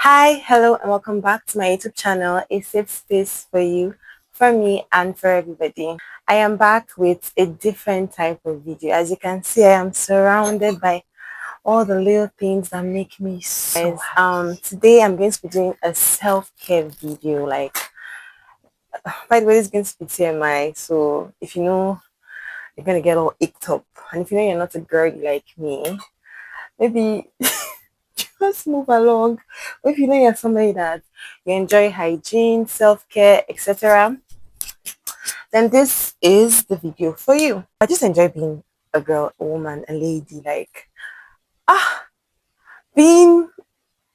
Hi, hello, and welcome back to my YouTube channel, a safe space for you, for me, and for everybody. I am back with a different type of video. As you can see, I am surrounded by all the little things that make me so happy. Today I'm going to be doing a self-care video. By the way, this is going to be TMI, so if you know you're gonna get all icked up, and if you know you're not a girl like me, maybe just move along. Or if you know you're somebody that you enjoy hygiene, self-care, etc., then this is the video for you. I just enjoy being a girl, a woman, a lady. Being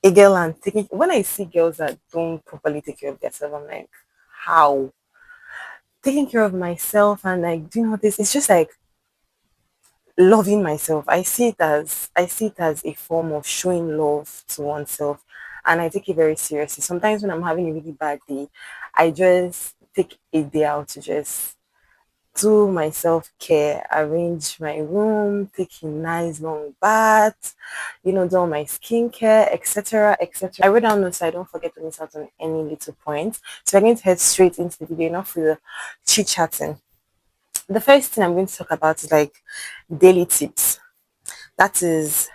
a girl and taking. When I see girls that don't properly take care of themselves, I'm like, how? Taking care of myself and like doing all this, it's just like loving myself. I see it as a form of showing love to oneself, and I take it very seriously. Sometimes when I'm having a really bad day, I just take a day out to just do my self-care, arrange my room, take a nice long bath, do all my skincare, etc., etc. I wrote down notes so I don't forget to miss out on any little points. So we're going to head straight into the video, enough with the chit-chatting. The first thing I'm going to talk about is like daily tips. That is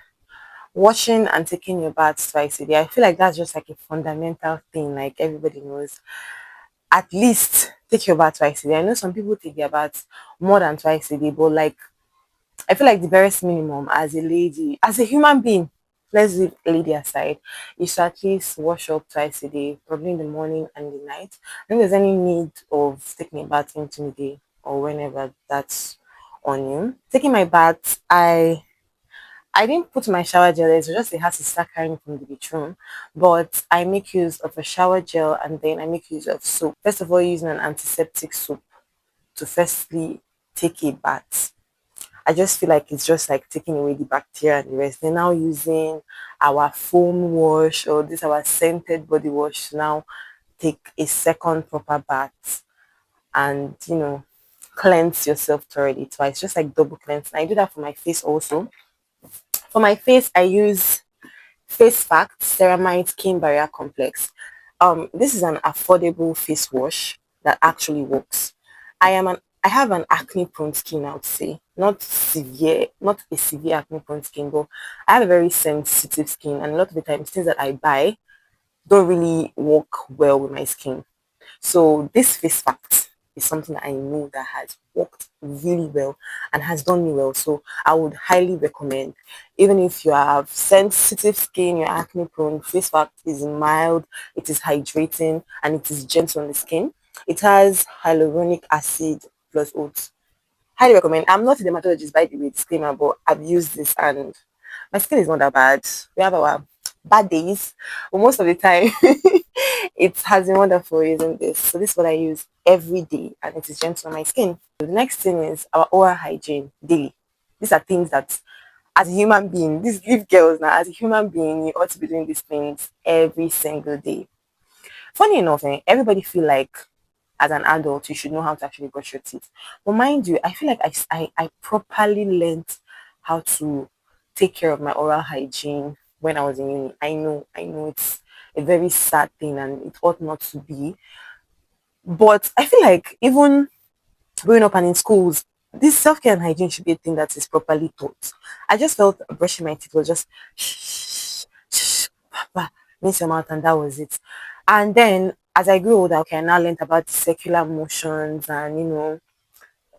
washing and taking your bath twice a day. I feel like that's just like a fundamental thing, like everybody knows. At least take your bath twice a day. I know some people take their baths more than twice a day, but like I feel like the barest minimum as a lady, as a human being, let's leave lady aside, is to at least wash up twice a day, probably in the morning and the night. I think there's any need of taking a bath into the day or whenever that's on you. Taking my bath, I didn't put my shower gel there, so just it has to start carrying from the bathroom. But I make use of a shower gel and then I make use of soap. First of all, using an antiseptic soap to firstly take a bath. I just feel like it's just like taking away the bacteria and the rest. They're now using our foam wash or this our scented body wash to now take a second proper bath and cleanse yourself thoroughly twice, just like double cleanse. And I do that for my face also. For my face, I use Face Fact Ceramide Skin Barrier Complex. This is an affordable face wash that actually works. I have an acne prone skin, I would say. Not a severe acne prone skin, but I have a very sensitive skin, and a lot of the times things that I buy don't really work well with my skin. So this face fact is something that I know that has worked really well and has done me well. So I would highly recommend, even if you have sensitive skin, you're acne prone, face fact is mild, it is hydrating, and it is gentle on the skin. It has hyaluronic acid plus oats. Highly recommend. I'm not a dermatologist, by the way, disclaimer, but I've used this and my skin is not that bad. We have our bad days, but most of the time it has been wonderful using this. So this is what I use every day and it is gentle on my skin. The next thing is our oral hygiene daily. These are things that as a human being, these leave girls now, as a human being, you ought to be doing these things every single day. Funny enough, everybody feel like as an adult you should know how to actually brush your teeth. But mind you, I feel like I properly learned how to take care of my oral hygiene when I was in uni. I know it's a very sad thing and it ought not to be. But I feel like even growing up and in schools, this self-care and hygiene should be a thing that is properly taught. I just felt brushing my teeth was just shh, shh, papa, rinse your mouth, and that was it. And then as I grew older, okay, I now learned about circular motions and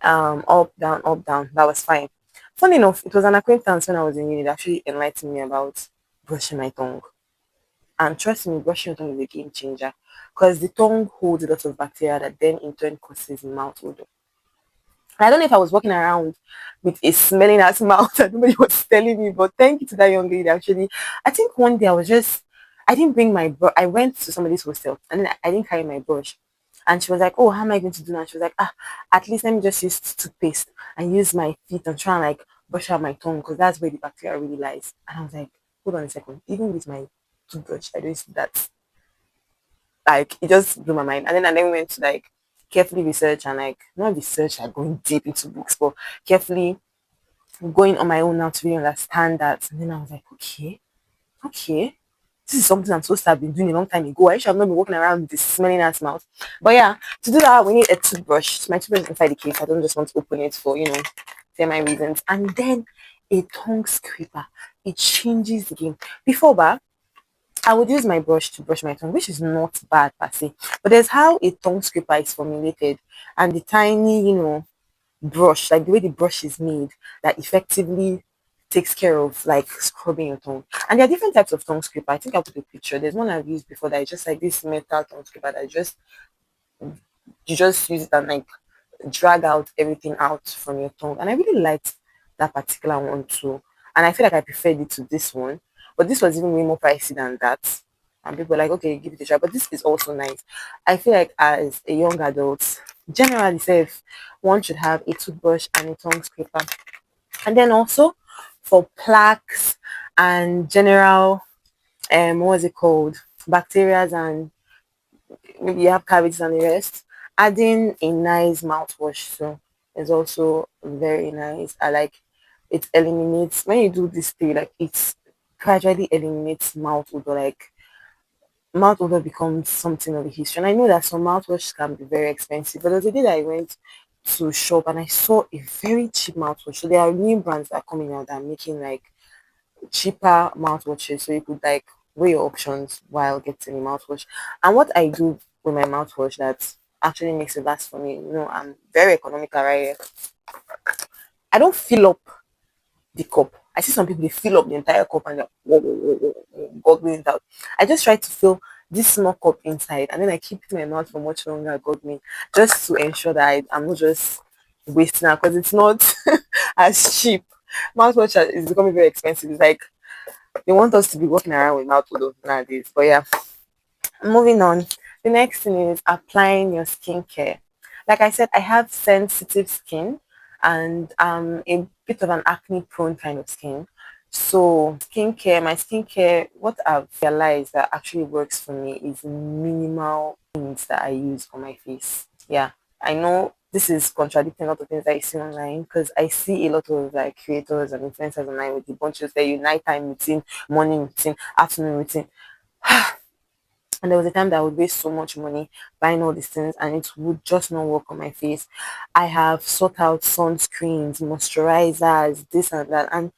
up, down, up, down. That was fine. Funny enough, it was an acquaintance when I was in uni that actually enlightened me about brushing my tongue. And trust me, brushing your tongue is a game changer because the tongue holds a lot of bacteria that then in turn causes mouth odor. I don't know if I was walking around with a smelling ass mouth and nobody was telling me, but thank you to that young lady actually. I think one day I didn't bring my brush. I went to somebody's hostel and then I didn't carry my brush. And she was like, "Oh, how am I going to do that?" She was like, at least let me just use toothpaste and use my feet and try and like brush out my tongue because that's where the bacteria really lies." And I was like, hold on a second. Even with my toothbrush, I don't see that. Like it just blew my mind. And then we went to like carefully research and like not research like going deep into books, but carefully going on my own now to really understand that. And then I was like, okay, okay. this is something I'm supposed to have been doing a long time ago. I should have not been walking around with this smelling ass mouth. But yeah, to do that, we need a toothbrush. So my toothbrush is inside the case. I don't just want to open it for, say my reasons. And then a tongue scraper. It changes the game. Before that, I would use my brush to brush my tongue, which is not bad per se. But there's how a tongue scraper is formulated and the tiny, brush, like the way the brush is made, that effectively takes care of like scrubbing your tongue. And there are different types of tongue scraper. I think I'll put a picture. There's one I've used before that is just like this metal tongue scraper that you just use it and like drag out everything out from your tongue. And I really liked that particular one too. And I feel like I preferred it to this one. But this was even way more pricey than that. And people were like, okay, give it a try. But this is also nice. I feel like as a young adult, generally safe, one should have a toothbrush and a tongue scraper. And then also for plaques and general what's it called? Bacteria and maybe you have cavities and the rest. Adding a nice mouthwash so is also very nice. I like it eliminates when you do this thing, like it gradually eliminates mouth odor, like mouth odor becomes something of a history. And I know that some mouthwash can be very expensive, but there was a day that I went to shop and I saw a very cheap mouthwash. So there are new brands that are coming out that are making like cheaper mouthwashes, so you could like weigh your options while getting a mouthwash. And what I do with my mouthwash that actually makes it last for me, I'm very economical, right? I don't fill up the cup. I see some people they fill up the entire cup and they're goggling it out. I just try to fill this small cup inside and then I keep it in my mouth for much longer goggling just to ensure that I'm not just wasting it because it's not as cheap. Mouthwash is becoming very expensive. It's like they want us to be walking around with mouth odor nowadays. But yeah, moving on. The next thing is applying your skincare. Like I said, I have sensitive skin and a bit of an acne prone kind of skin. So my skincare, what I've realized that actually works for me is minimal things that I use on my face. Yeah, I know this is contradicting a lot of things that I see online because I see a lot of like creators and influencers online with a bunch of their nighttime routine, morning routine, afternoon routine. And there was a time that I would waste so much money buying all these things and it would just not work on my face. I have sought out sunscreens, moisturizers, this and that. And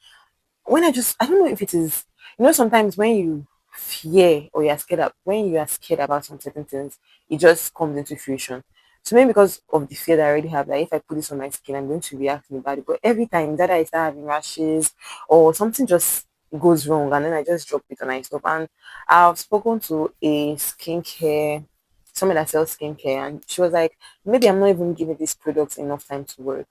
I don't know if it is, sometimes when you fear or you're scared of, when you are scared about some certain things, it just comes into fruition. So maybe because of the fear that I already have, that if I put this on my skin, I'm going to react in the body. But every time that I start having rashes or something just goes wrong and then I just drop it and I stop. And I've spoken to a skincare, someone that sells skincare, and she was like, maybe I'm not even giving these products enough time to work.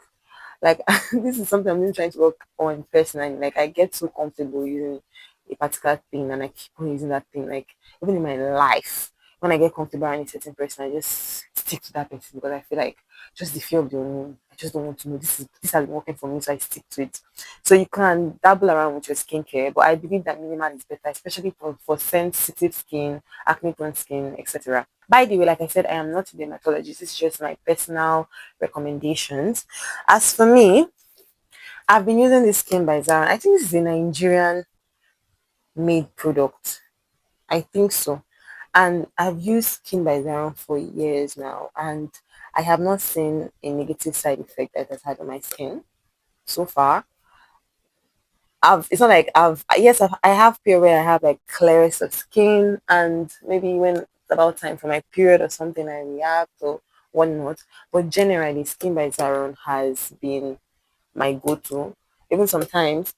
Like this is something I'm really trying to work on personally. Like I get so comfortable using a particular thing and I keep on using that thing. Like even in my life, when I get comfortable around a certain person, I just stick to that person because I feel like just the fear of the unknown. I just don't want to know this has been working for me, so I stick to it. So you can dabble around with your skincare, but I believe that minimal is better, especially for sensitive skin, acne prone skin, etc. By the way, like I said, I am not a dermatologist. It's just my personal recommendations. As for me, I've been using this skin by Zara. I think this is a Nigerian made product. I think so. And I've used Skin by Zara for years now, and I have not seen a negative side effect that it has had on my skin so far. It's not like I have period where I have like clearest of skin, and maybe when it's about time for my period or something, I react or whatnot. But generally, Skin by Zara has been my go-to. Even sometimes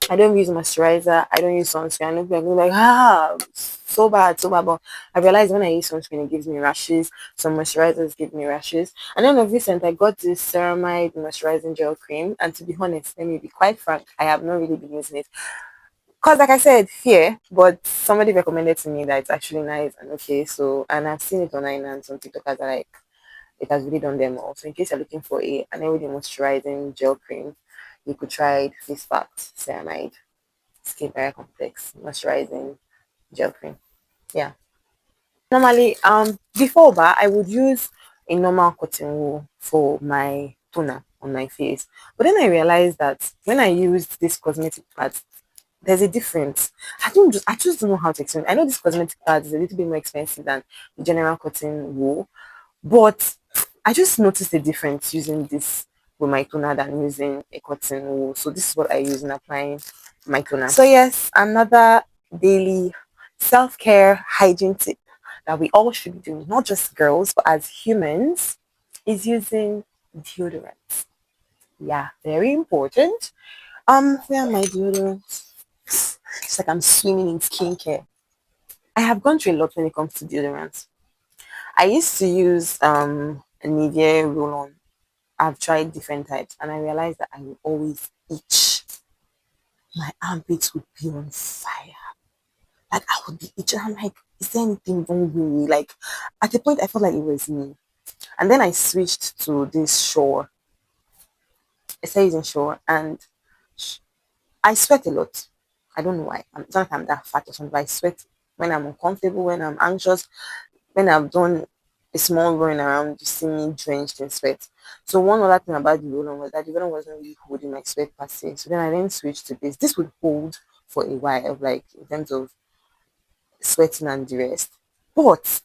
I don't use moisturizer, I don't use sunscreen. I know people are like, so bad, so bad. But I realize when I use sunscreen, it gives me rashes. Some moisturizers give me rashes. And then of recent, I got this ceramide moisturizing gel cream. And to be honest, let me be quite frank, I have not really been using it. Because like I said, fear, but somebody recommended to me that it's actually nice and okay. So, and I've seen it online and some TikTokers are like, it has really done them all. So in case you're looking for an everyday moisturizing gel cream, you could try Face Fact Ceramide Skin Barrier Complex Moisturizing Gel Cream. Yeah. Normally, before that, I would use a normal cotton wool for my toner on my face. But then I realized that when I used this cosmetic pads, There's a difference. I just don't know how to explain. I know this cosmetic pad is a little bit more expensive than the general cotton wool, but I just noticed a difference using this with my toner than using a cotton wool. So this is what I use in applying my toner. So yes, another daily self-care hygiene tip that we all should be doing, not just girls, but as humans, is using deodorant. Yeah, very important. Where are my deodorants? It's like I'm swimming in skincare. I have gone through a lot when it comes to deodorants. I used to use Nivea roll-on. I've tried different types and I realized that I would always itch. My armpits would be on fire. Like I would be itching. I'm like, is there anything wrong with me? Like at the point I felt like it was me. And then I switched to this Shore. I started using Shore and I sweat a lot. I don't know why. It's not like I'm that fat or something, but I sweat when I'm uncomfortable, when I'm anxious, when I've done a small run around, you see me drenched in sweat. So one other thing about the roll-on was that the roll-on wasn't really holding my sweat per se. So then I then switched to this. This would hold for a while, like in terms of sweating and the rest. But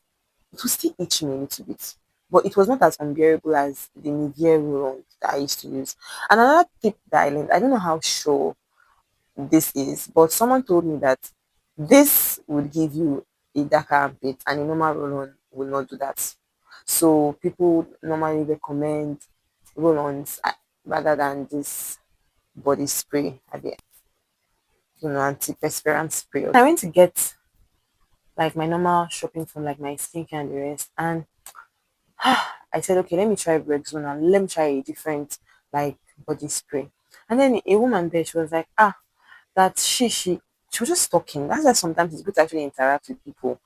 it would still itch me a little bit. But it was not as unbearable as the Nivea roll-on that I used to use. And another tip that I learned, I don't know how sure this is, but someone told me that this would give you a darker armpit and a normal roll-on will not do that. So people normally recommend roll-ons rather than this body spray, antiperspirant spray. I went to get like my normal shopping from like my skincare and the rest, and I said, okay, let me try Rexona. Let me try a different like body spray. And then a woman there, she was like, that she was just talking. That's why sometimes it's good to actually interact with people,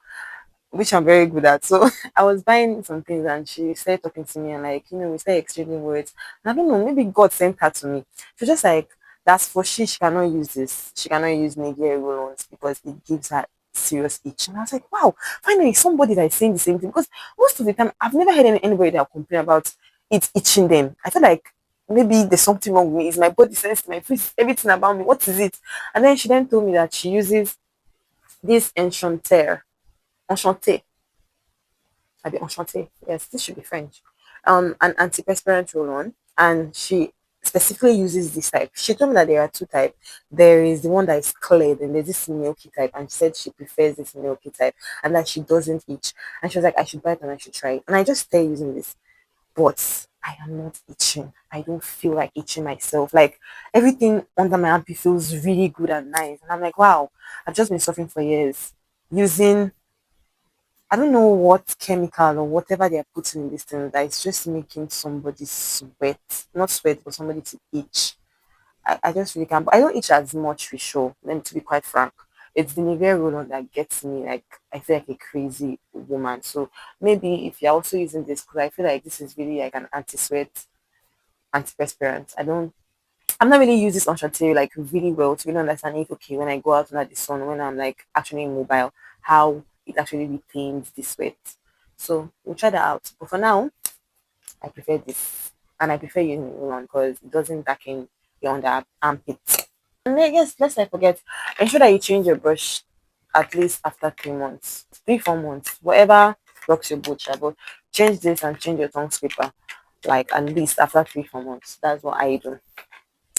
which I'm very good at. So I was buying some things and she started talking to me and like, we started exchanging words. And I don't know, maybe God sent her to me. She was just like, that's for she cannot use this. She cannot use Nigeria roll-ons because it gives her serious itch. And I was like, wow, finally somebody that is saying the same thing. Because most of the time I've never heard anybody that complain about it itching them. I feel like maybe there's something wrong with me. Is my body sensitive, my face, everything about me. What is it? And then she then told me that she uses this enchanté, I be enchanté. Yes, this should be French. An antiperspirant roll-on, and she specifically uses this type. She told me that there are two types. There is the one that is clear, and there's this milky type, and she said she prefers this milky type, and that she doesn't itch. And she was like, I should buy it and I should try it. And I just started using this, but I am not itching. I don't feel like itching myself. Like everything under my armpit feels really good and nice, and I'm like, wow, I've just been suffering for years using I don't know what chemical or whatever they are putting in this thing that is just making somebody sweat. Not sweat, but somebody to itch. I just really can't. But I don't itch as much for sure. Let me to be quite frank. It's the Nivea roll-on that gets me like I feel like a crazy woman. So maybe if you're also using this, because I feel like this is really like an anti-sweat, antiperspirant. I'm not really use this on like really well to really understand if okay when I go out under the sun when I'm like actually mobile how it actually retains the sweat. So we'll try that out. But for now, I prefer this and I prefer using the one because it doesn't darken your armpit. And I guess let's not forget, ensure that you change your brush at least after 3 months, 3, 4 months, whatever rocks your boat. But change this and change your tongue scraper like at least after 3, 4 months. That's what I do.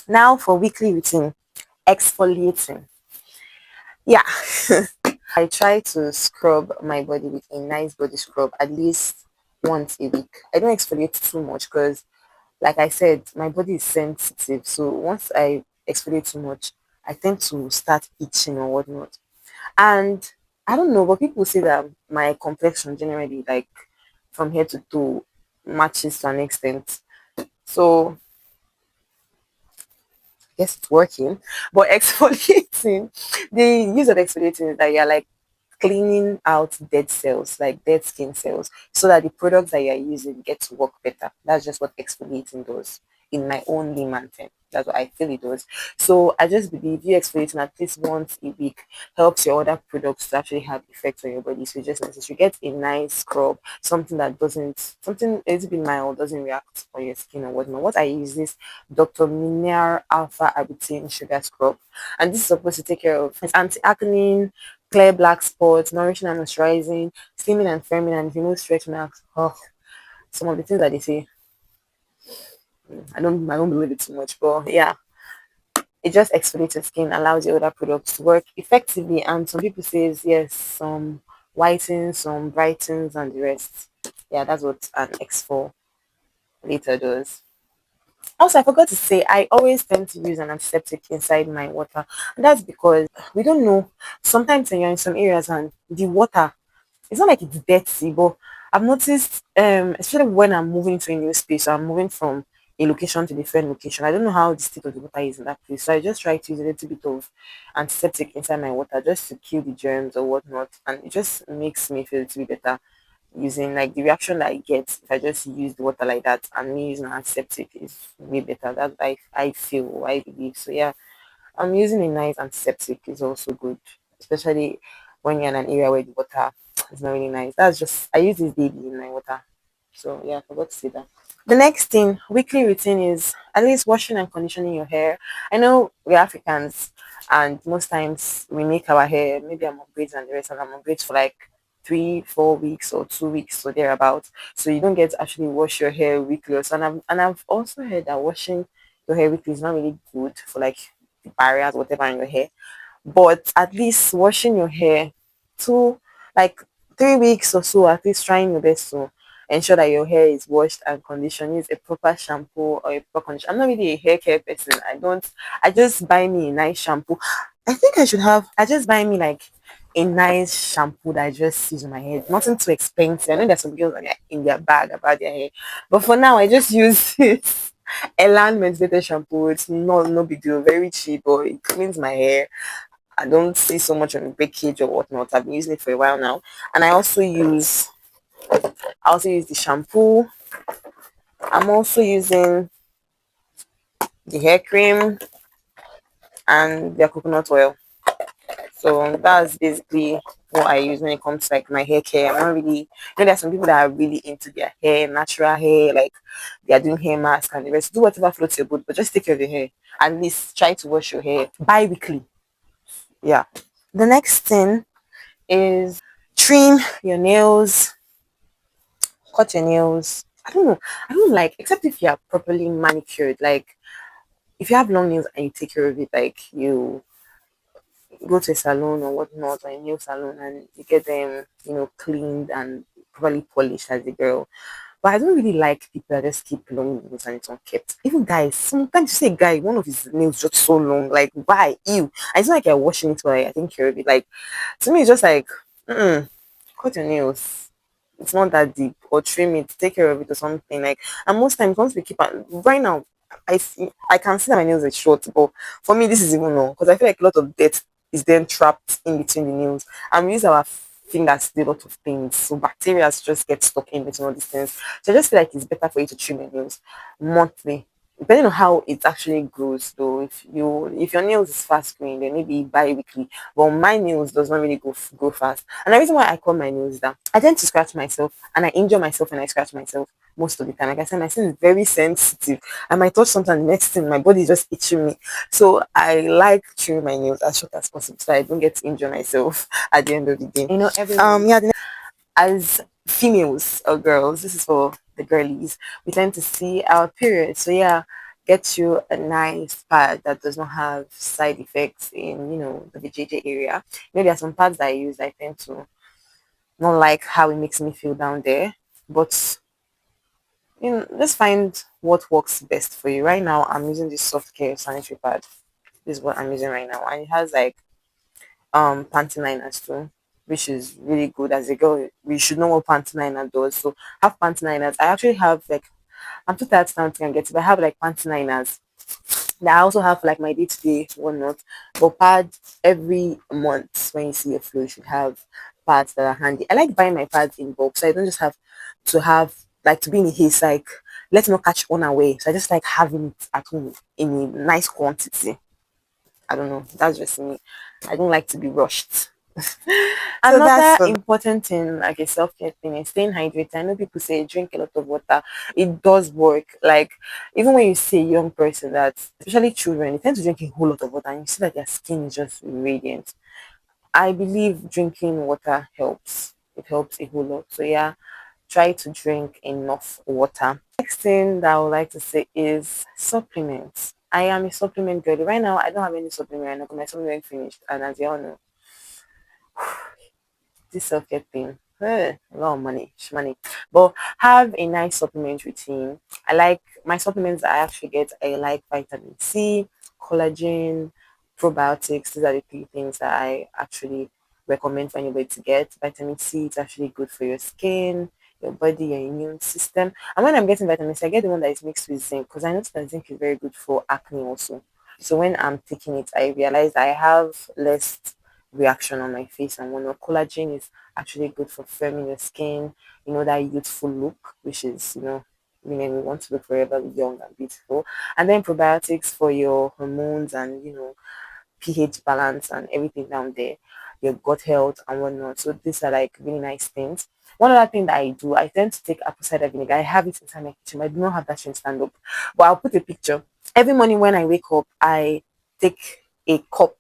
Now for weekly routine, exfoliating. Yeah, I try to scrub my body with a nice body scrub at least once a week. I don't exfoliate too much because, like I said, my body is sensitive. So once I exfoliate too much, I tend to start itching or whatnot. And I don't know, but people say that my complexion generally, like from head to toe, matches to an extent. So guess it's working. But exfoliating, the use of exfoliating is that you're like cleaning out dead cells, like dead skin cells, so that the products that you're using get to work better. That's just what exfoliating does in my own layman term. That's what I feel it does. So I just believe you exfoliating at least once a week helps your other products to actually have effect on your body. So just necessary get a nice scrub, something that doesn't, something a little bit mild, doesn't react on your skin or whatnot. What I use is Dr. Mineral Alpha Arbutin Sugar Scrub, and this is supposed to take care of anti-acne, clear black spots, nourishing and moisturizing, slimming and firming, and remove stretch marks. Oh, some of the things that they say, I don't believe it too much, but yeah, it just exfoliates your skin, allows your other products to work effectively, and some people says yes, some whitens, some brightens, and the rest. Yeah, that's what an exfoliator does. Also, I forgot to say, I always tend to use an antiseptic inside my water. And that's because we don't know. Sometimes when you're in some areas and the water, it's not like it's dirty, but I've noticed, especially when I'm moving to a new space, or I'm moving from a location to a different location. I don't know how the state of the water is in that place. So I just try to use a little bit of antiseptic inside my water just to kill the germs or whatnot. And it just makes me feel to be better using, like, the reaction that I get if I just use the water like that, and me using antiseptic is way better. That's like I feel, I believe. So yeah, I'm using a nice antiseptic is also good, especially when you're in an area where the water is not really nice. That's just I use this daily in my water. So yeah, I forgot to say that. The next thing, weekly routine, is at least washing and conditioning your hair. I know we're Africans, and most times we make our hair, maybe I'm on braids and the rest, and I'm on braids for like 3, 4 weeks or 2 weeks or thereabouts. So you don't get to actually wash your hair weekly. So, and I've also heard that washing your hair weekly is not really good for like the barriers, whatever in your hair. But at least washing your hair two, like 3 weeks or so, at least trying your best to ensure that your hair is washed and conditioned. Use a proper shampoo or a proper conditioner. I'm not really a hair care person. I just buy me a nice shampoo. I think I just buy me like a nice shampoo that I just use on my head. Nothing too expensive. I know there's some girls that are in their bag about their hair. But for now, I just use this Elan Menstruated shampoo. It's no big deal, very cheap, but it cleans my hair. I don't see so much on breakage or whatnot. I've been using it for a while now. And I also use the shampoo. I'm also using the hair cream and the coconut oil. So that's basically what I use when it comes to like my hair care. I'm not really, there's some people that are really into their hair, natural hair, like they are doing hair mask and the rest. Do whatever floats your boat, but just take care of your hair. At least try to wash your hair bi-weekly. Yeah. The next thing is trim your nails, cut your nails. I don't know. I don't like, except if you are properly manicured. Like if you have long nails and you take care of it, like you go to a salon or whatnot, or a nail salon, and you get them, cleaned and properly polished as a girl. But I don't really like people that just keep long nails and it's unkept. Even guys, sometimes you see a guy, one of his nails just so long. Like, why? Ew. And it's not like you're washing it, but I think care of it. Like, to me, it's just like, cut your nails. It's not that deep. Or trim it, take care of it or something. Like, and most times once we keep on right now, I can see that my nails are short, but for me this is even more because I feel like a lot of dirt is then trapped in between the nails. And we use our fingers to do a lot of things. So bacteria just get stuck in between all these things. So I just feel like it's better for you to trim your nails monthly, depending on how it actually grows. Though if your nails is fast growing, then maybe bi-weekly. But my nails does not really grow fast. And the reason why I cut my nails is that I tend to scratch myself and I injure myself when I scratch myself most of the time. Like I said, my skin is very sensitive. I might touch something, the next thing my body is just itching me. So I like trimming my nails as short as possible so I don't get to injure myself at the end of the day. Yeah, as females or girls, this is for the girlies, we tend to see our periods. So yeah, get you a nice pad that does not have side effects in, the VJJ area. There are some pads that I use. I tend to not like how it makes me feel down there, but just find what works best for you. Right now, I'm using this soft care sanitary pad. This is what I'm using right now, and it has like panty liners too, which is really good. As a girl, we should know what panty liner does. So have panty liners. I actually have like, I'm too tired to stand and get it, but I have like panty liners that I also have like my day to day whatnot. But pads every month when you see your flow, you should have pads that are handy. I like buying my pads in bulk, so I don't just have to have like to be in a haste. Like let me not catch unaware. So I just like having it at home in a nice quantity. I don't know. That's just me. I don't like to be rushed. So that's Another for important thing, like a self-care thing, is staying hydrated. I know people say drink a lot of water. It does work. Like even when you see a young person that, especially children, they tend to drink a whole lot of water, and you see that their skin is just radiant. I believe drinking water helps. It helps a whole lot. So yeah, try to drink enough water. Next thing that I would like to say is supplements. I am a supplement girl. Right now, I don't have any supplement right now because my supplement finished. And as you all know, this self-care thing, a lot of money. But have a nice supplement routine. I like my supplements that I actually get. I like vitamin C, collagen, probiotics. These are the three things that I actually recommend for anybody to get. Vitamin C is actually good for your skin, your body, your immune system. And when I'm getting vitamin C, I get the one that is mixed with zinc because I know that zinc is very good for acne also. So when I'm taking it, I realize I have less reaction on my face and whatnot. Collagen is actually good for firming your skin, that youthful look, which is, women we want to look forever young and beautiful. And then probiotics for your hormones and, pH balance and everything down there, your gut health and whatnot. So these are like really nice things. One other thing that I do, I tend to take apple cider vinegar. I have it inside my kitchen. I do not have that shit stand up, but I'll put a picture. Every morning when I wake up, I take a cup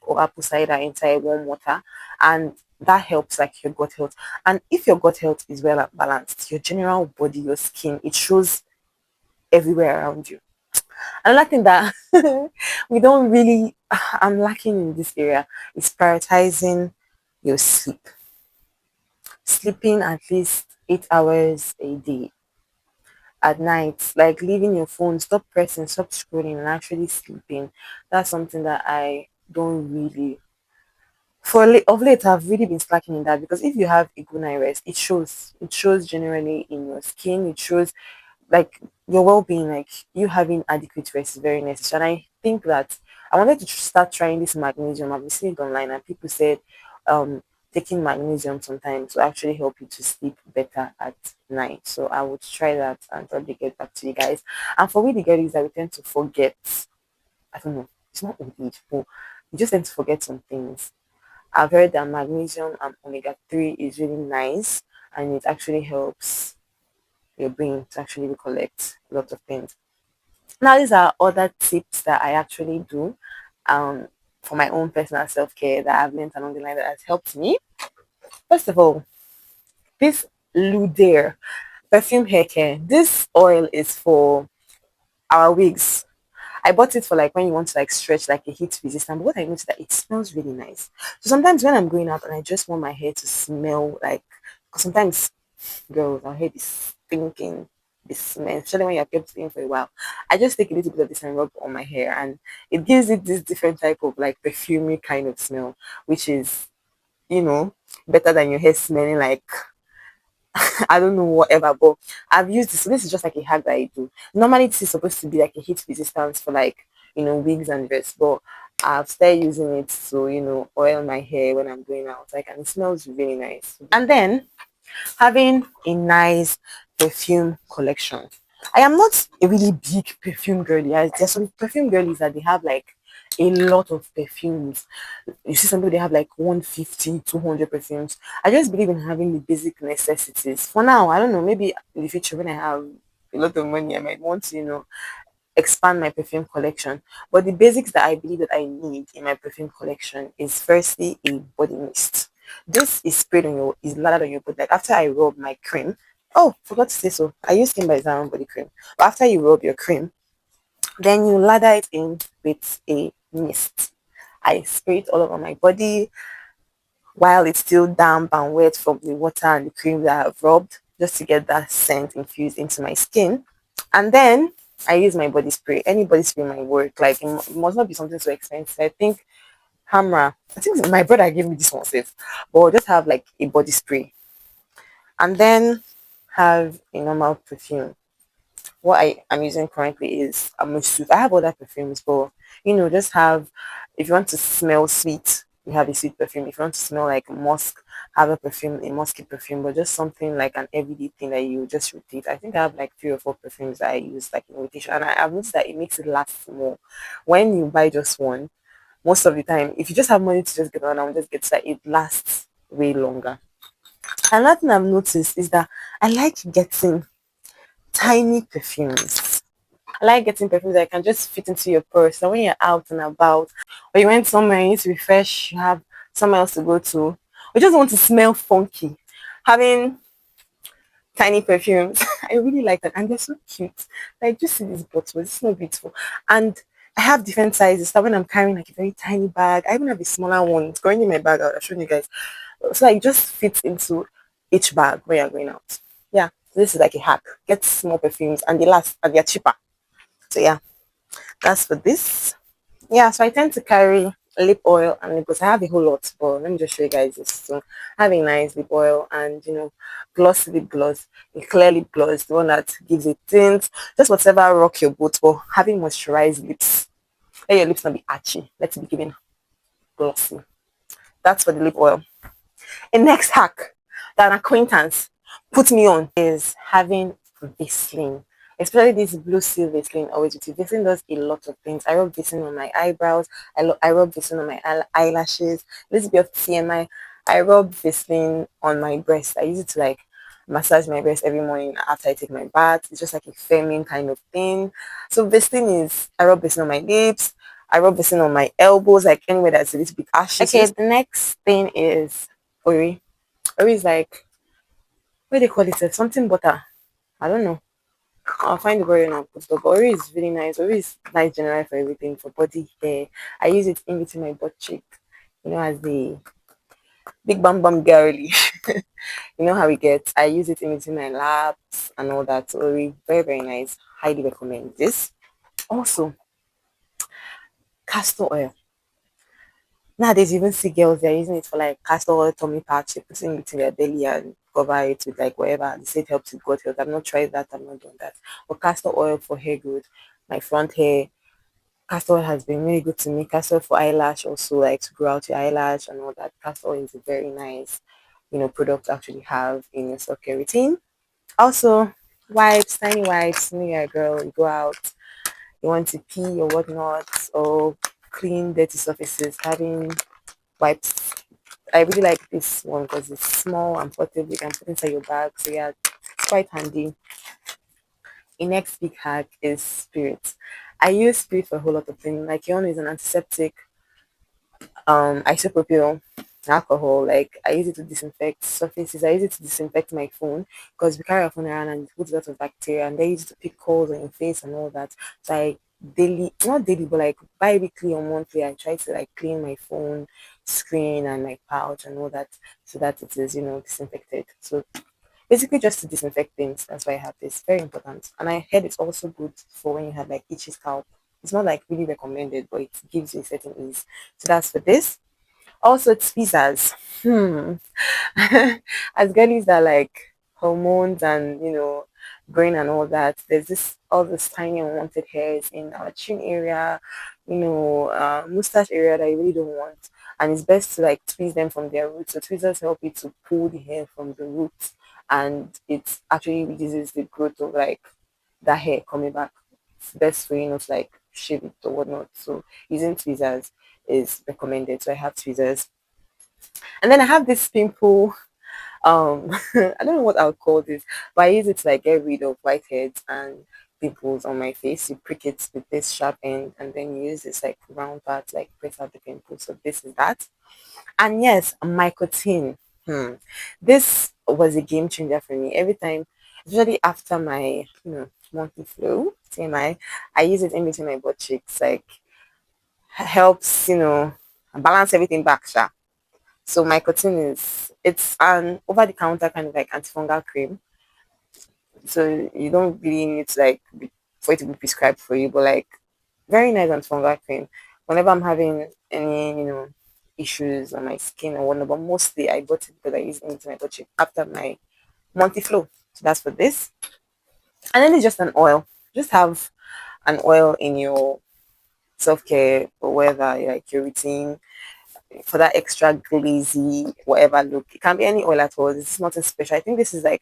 of apple cider inside warm water, and that helps like your gut health. And if your gut health is well balanced, your general body, your skin, it shows everywhere around you. Another thing that we don't really, I'm lacking in this area is prioritizing your sleep. Sleeping at least 8 hours a day at night, like leaving your phone, stop pressing, stop scrolling, and actually sleeping. That's something that I don't really. Of late, I've really been slacking in that because if you have a good night rest, it shows. It shows generally in your skin. It shows like your well-being, like you having adequate rest is very necessary. And I think that I wanted to start trying this magnesium. I've been seeing it online, and people said um taking magnesium sometimes will actually help you to sleep better at night. So I would try that and probably get back to you guys. And for we the girlies that we tend to forget, I don't know, it's not old age, but we just tend to forget some things. I've heard that magnesium and omega-3 is really nice, and it actually helps your brain to actually recollect a lot of things. Now, these are other tips that I actually do um, for my own personal self care that I've learned along the line that has helped me. First of all, this Ludair perfume hair care. This oil is for our wigs. I bought it for like when you want to like stretch like a heat resistant. But what I noticed that it smells really nice. So sometimes when I'm going out and I just want my hair to smell like, because sometimes girls, our head is stinking. This smell, especially when you have kept it in for a while. I just take a little bit of this and rub on my hair, and it gives it this different type of like perfumy kind of smell, which is you know better than your hair smelling like I don't know whatever. But I've used this. So this is just like a hack that I do. Normally, this is supposed to be like a heat resistance for like wigs and dress, but I've started using it to oil my hair when I'm going out, like, and it smells really nice. And then having a nice perfume collection. I am not a really big perfume girly. There's some perfume girlies that they have like a lot of perfumes. You see some people they have like 150, 200 perfumes. I just believe in having the basic necessities. For now, I don't know, maybe in the future when I have a lot of money, I might want to, expand my perfume collection. But the basics that I believe that I need in my perfume collection is firstly a body mist. This is sprayed on your is lathered on your body. Like after I rub my cream. Oh, forgot to say so. I use Skin by Zaron body cream. But after you rub your cream, then you lather it in with a mist. I spray it all over my body while it's still damp and wet from the water and the cream that I've rubbed, just to get that scent infused into my skin. And then I use my body spray. Any body spray might work. Like it must not be something so expensive. I think Hamra. I think my brother gave me this one safe. But I'll just have like a body spray. And then have a normal perfume. What I am using currently is a mushroom. I have other perfumes, but just have if you want to smell sweet, you have a sweet perfume. If you want to smell like musk, have a perfume, a musky perfume, but just something like an everyday thing that you just rotate. I think I have like 3 or 4 perfumes that I use like in rotation, and I've noticed that it makes it last more. When you buy just one, most of the time, if you just have money to just get one and just get that, it lasts way longer. Another thing I've noticed is that I like getting tiny perfumes. I like getting perfumes that can just fit into your purse. So when you're out and about, or you went somewhere, you need to refresh, you have somewhere else to go to, or just want to smell funky. Having tiny perfumes, I really like that, and they're so cute. Like, just see these bottles, it's so beautiful. And I have different sizes. So when I'm carrying like a very tiny bag, I even have a smaller one. It's going in my bag. I'll show you guys. So like, it just fits into each bag when you're going out. Yeah, so this is like a hack. Get small perfumes, and they last, and they're cheaper. So yeah, that's for this. Yeah, so I tend to carry lip oil and lip gloss. I have a whole lot, but let me just show you guys this. So having nice lip oil and glossy lip gloss, a clear lip gloss, the one that gives a tint, just whatever rock your boat, but having moisturized lips. Let your lips not be archy. Let it be giving glossy. That's for the lip oil. A next hack that an acquaintance put me on is having Vaseline. Especially this blue seal Vaseline always with you. Vaseline does a lot of things. I rub Vaseline on my eyebrows. I rub Vaseline on my eyelashes. Little bit of TMI. I rub Vaseline on my breast. I use it to like massage my breast every morning after I take my bath. It's just like a feminine kind of thing. So Vaseline is, I rub Vaseline on my lips. I rub Vaseline on my elbows, like anywhere that's a little bit ashy. Okay, the next thing is Ori. Ori is like, what do they call it? Something butter. I don't know. I'll find the word now. But Ori is really nice. Ori is nice generally for everything, for body, hair. I use it in between my butt cheek. As the big bum bum girly. How it gets. I use it in between my laps and all that. So Ori, very, very nice. Highly recommend this. Also, castor oil. Nowadays, you even see girls, they're using it for like castor oil, tummy patch. They put it in between their belly and cover it with like whatever. They say it helps with gut health. I've not tried that. I've not done that. But castor oil for hair growth, my front hair, castor oil has been really good to me. Castor oil for eyelash also, like to grow out your eyelash and all that. Castor oil is a very nice, product to actually have in your self-care routine. Also, wipes, tiny wipes. You're a girl, you go out, you want to pee or whatnot, or clean dirty surfaces, having wipes. I really like this one because it's small and portable. You can put inside your bag. So yeah, it's quite handy. The next big hack is spirit. I use spirit for a whole lot of things. Like yon is an antiseptic, isopropyl alcohol. Like I use it to disinfect surfaces. I use it to disinfect my phone because we carry our phone around and it puts a lot of bacteria, and they use it to pick holes on your face and all that. So I daily, not daily, but like bi-weekly or monthly, I try to like clean my phone screen and my pouch and all that, so that it is disinfected. So basically just to disinfect things. That's why I have this. Very important. And I heard it's also good for when you have like itchy scalp. It's not like really recommended, but it gives you a certain ease. So that's for this. Also, tweezers. As girlies that like hormones and brain and all that, there's this all this tiny unwanted hairs in our chin area, mustache area that you really don't want. And it's best to like tweeze them from their roots. So tweezers help you to pull the hair from the roots, and it actually reduces the growth of like that hair coming back. It's best for to like shave it or whatnot. So using tweezers is recommended. So I have tweezers. And then I have this pimple, I don't know what I would call this, but I use it to like get rid of whiteheads and pimples on my face. You prick it with this sharp end and then you use this like round part like press out the pimple. So this is that. And yes, mycotin. This was a game changer for me. Every time, especially after my monthly flow, TMI, I use it in between my butt cheeks. Like helps, balance everything back. Sha. So mycotin it's an over the counter kind of like antifungal cream. So you don't really need to like for it to be prescribed for you, but like very nice antifungal cream. Whenever I'm having any, issues on my skin or whatnot, but mostly I bought it because I use it into my budget after my monthly flow. So that's for this. And then it's just an oil. Just have an oil in your self care or whether like your routine. for that extra glazy whatever look. It can be any oil at all. It's nothing special. I think this is like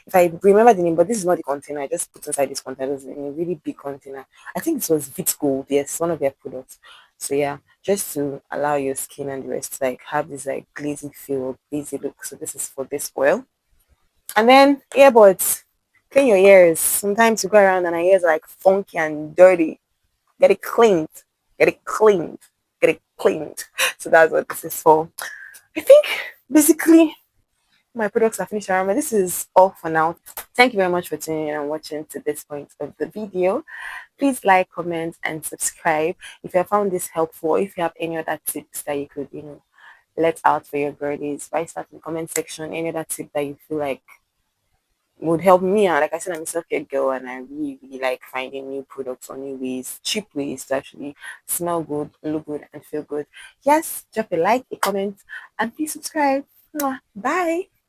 if I remember the name, but this is not the container. I just put inside this container. It was in a really big container. I think this was Vit Gold. Yes, one of their products. So yeah, just to allow your skin and the rest to like have this like glazy feel, glazy look. So this is for this oil. And then earbuds. Clean your ears. Sometimes you go around and our ears are like funky and dirty. Get it cleaned. Get it cleaned. Get it cleaned. So that's what this is for. I think basically my products are finished around, but this is all for now. Thank you very much for tuning in and watching to this point of the video. Please like, comment, and subscribe if you have found this helpful. If you have any other tips that you could, let out for your girlies, write that in the comment section. Any other tip that you feel like would help me out. Like I said, I'm a self-care girl and I really, really like finding new products or new ways, cheap ways to actually smell good, look good, and feel good. Yes, drop a like, a comment, and please subscribe. Mwah. Bye.